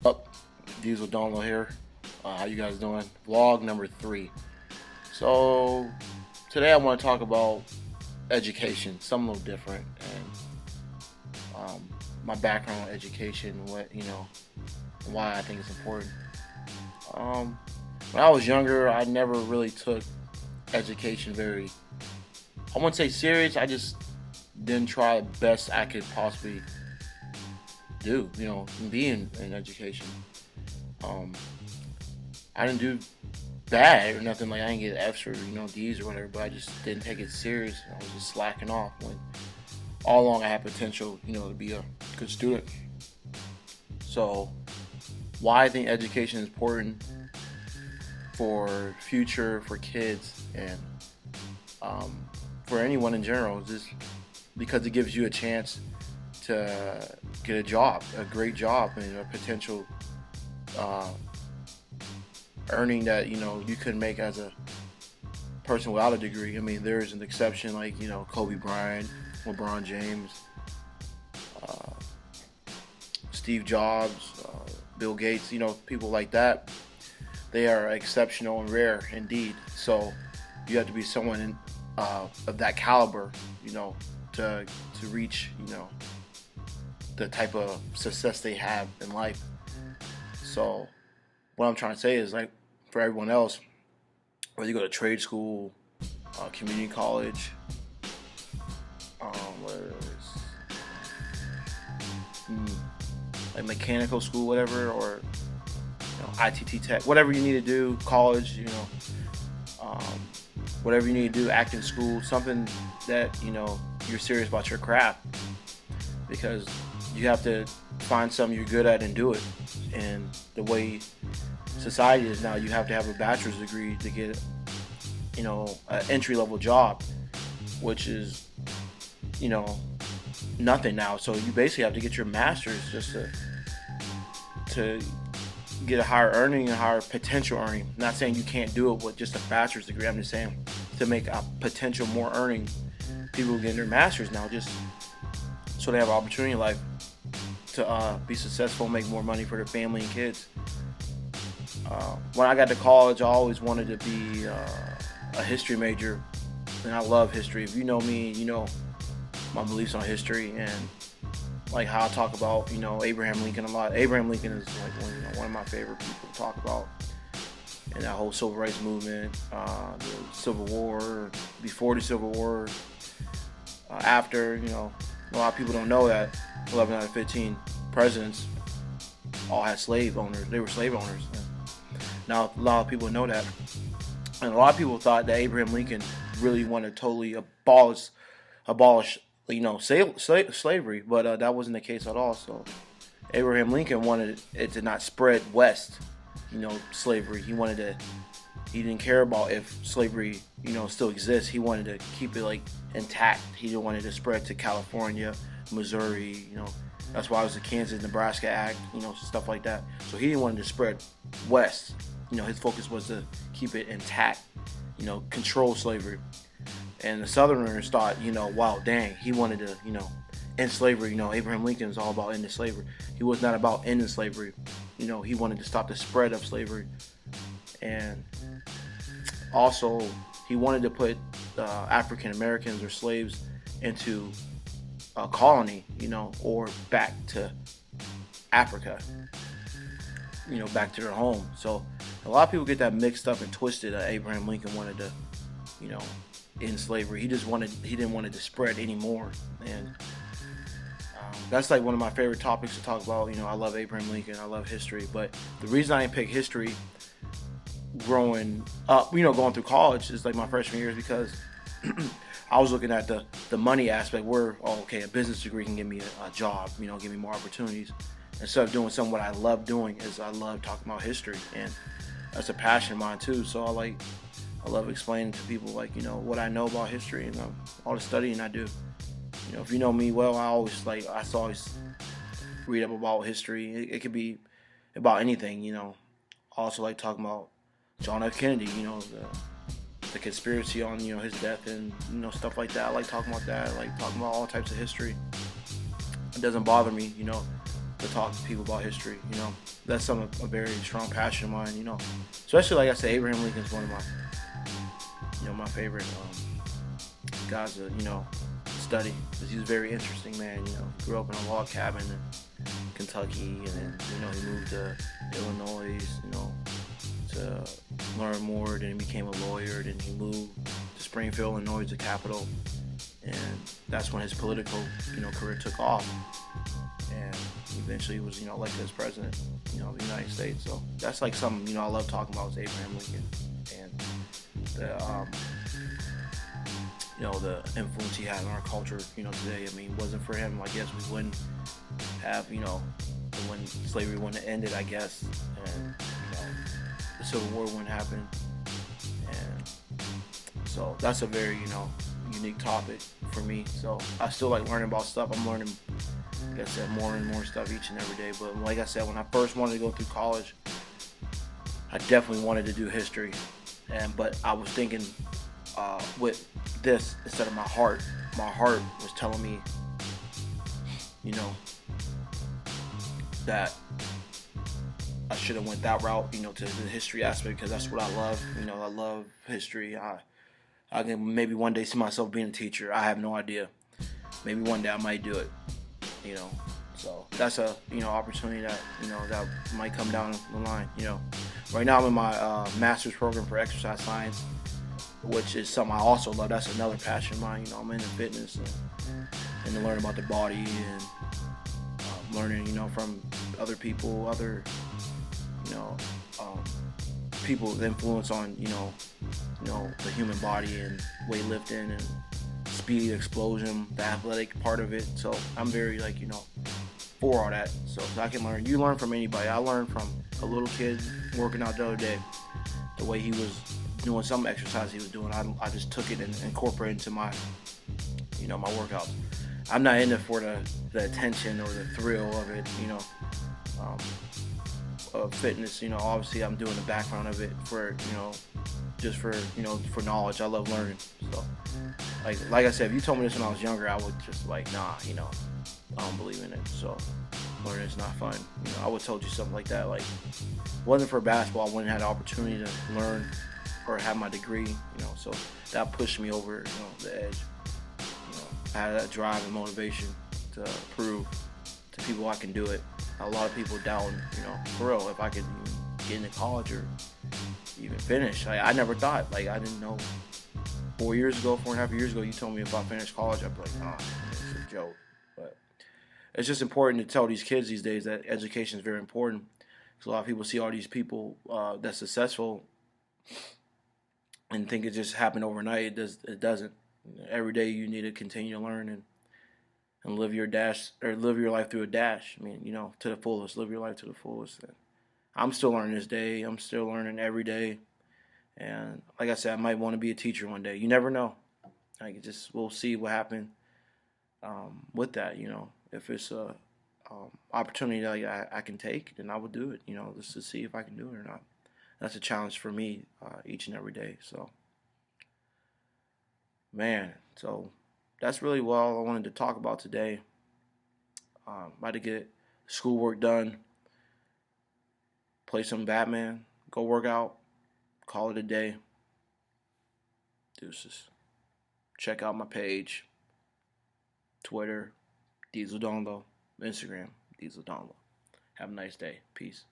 Up, DieselDonlow here. How you guys doing? Vlog number 3. So today I want to talk about education, something a little different, and my background in education, why I think it's important. When I was younger, I never really took education very, I wouldn't say serious. I just didn't try the best I could possibly do, be in education. I didn't do bad or nothing, like I didn't get F's or D's or whatever, but I just didn't take it serious. I was just slacking off when all along I had potential, to be a good student. So why I think education is important for future, for kids, and for anyone in general is just because it gives you a chance to get a job, a great job, and a potential earning that you couldn't make as a person without a degree. I mean, there's an exception like Kobe Bryant, LeBron James, Steve Jobs, Bill Gates, people like that. They are exceptional and rare indeed. So you have to be someone of that caliber, to reach the type of success they have in life. So what I'm trying to say is, like, for everyone else, whether you go to trade school, community college, like mechanical school, whatever, or ITT Tech, whatever you need to do, college, whatever you need to do, acting school, something that you're serious about your craft, because you have to find something you're good at and do it. And the way society is now, you have to have a bachelor's degree to get an entry-level job, which is nothing now. So you basically have to get your master's just to get a higher earning, a higher potential earning. I'm not saying you can't do it with just a bachelor's degree. I'm just saying to make a potential more earning, people getting their masters now just so they have an opportunity in life to be successful, make more money for their family and kids. When I got to college, I always wanted to be a history major, and I love history. If you know me, you know my beliefs on history and like how I talk about Abraham Lincoln a lot. Abraham Lincoln is like one of my favorite people to talk about, and that whole civil rights movement, the Civil War, before the Civil War, after. A lot of people don't know that 11 out of 15 presidents all had slave owners. They were slave owners. Now a lot of people know that, and a lot of people thought that Abraham Lincoln really wanted to totally abolish slavery, but that wasn't the case at all. So Abraham Lincoln wanted it to not spread west, slavery. He didn't care about if slavery, still exists. He wanted to keep it intact. He didn't want it to spread to California, Missouri, that's why it was the Kansas-Nebraska Act, stuff like that. So he didn't want it to spread west. His focus was to keep it intact, control slavery. And the Southerners thought, wow, dang, he wanted to, end slavery. Abraham Lincoln is all about ending slavery. He was not about ending slavery. He wanted to stop the spread of slavery. And also, he wanted to put African Americans or slaves into a colony, or back to Africa, back to their home. So a lot of people get that mixed up and twisted. Abraham Lincoln wanted to, end slavery. He didn't want it to spread anymore. And that's like one of my favorite topics to talk about. I love Abraham Lincoln. I love history. But the reason I didn't pick history growing up, going through college is like my freshman year, is because I was looking at the money aspect where, a business degree can give me a job, give me more opportunities. Instead of doing something what I love doing, is I love talking about history, and that's a passion of mine too. So I love explaining to people what I know about history and all the studying I do. If you know me well, I always read up about history. It could be about anything, I also like talking about John F. Kennedy, the conspiracy on his death and stuff like that. I like talking about that. I like talking about all types of history. It doesn't bother me, to talk to people about history. That's a very strong passion of mine. Especially like I said, Abraham Lincoln's one of my favorite guys to study, because he was a very interesting man. He grew up in a log cabin in Kentucky, and then he moved to Illinois, to learn more. Then he became a lawyer. Then he moved to Springfield, Illinois, the capital, and that's when his political career took off. And eventually he was elected as president of the United States. So that's like something I love talking about, is Abraham Lincoln and the influence he had on our culture today. I mean, it wasn't for him, I guess we wouldn't have when slavery wouldn't have ended, I guess, and the Civil War wouldn't happen. And so that's a very unique topic for me. So I still like learning about stuff. I'm learning, like I said, more and more stuff each and every day. But like I said, when I first wanted to go through college, I definitely wanted to do history, but I was thinking with this instead of my heart. My heart was telling me, that I should have went that route, to the history aspect, because that's what I love. I love history. I can maybe one day see myself being a teacher. I have no idea. Maybe one day I might do it. So that's a opportunity that that might come down the line. Right now I'm in my master's program for exercise science, which is something I also love. That's another passion of mine. I'm into fitness and to learn about the body, and learning from other people, people's influence on the human body, and weightlifting and speed, explosion, the athletic part of it. So I'm very for all that. So I can learn. You learn from anybody. I learned from a little kid working out the other day. The way he was doing some exercise he was doing, I just took it and incorporated into my my workouts. I'm not in it for the attention or the thrill of it, of fitness. Obviously I'm doing the background of it for just for for knowledge. I love learning. So like I said, if you told me this when I was younger, I would just nah, I don't believe in it. So learning is not fun. I would have told you something like that. Like, if it wasn't for basketball, I wouldn't have had the opportunity to learn or have my degree. So that pushed me over the edge. I had that drive and motivation to prove to people I can do it. A lot of people doubting, for real, if I could even get into college or even finish. I never thought. I didn't know. 4.5 years ago, you told me if I finished college, I'd be like, nah, it's a joke. But it's just important to tell these kids these days that education is very important. Because a lot of people see all these people that's successful and think it just happened overnight. It doesn't. Every day you need to continue to learn and live your life through a dash. I mean, to the fullest. Live your life to the fullest. And I'm still learning this day. I'm still learning every day. And like I said, I might want to be a teacher one day. You never know. We'll see what happens with that. If it's a opportunity that I can take, then I will do it. Just to see if I can do it or not. That's a challenge for me each and every day. So. Man, so that's really all I wanted to talk about today. About to get schoolwork done, play some Batman, go work out, call it a day. Deuces. Check out my page, Twitter, DieselDonlow, Instagram, DieselDonlow. Have a nice day. Peace.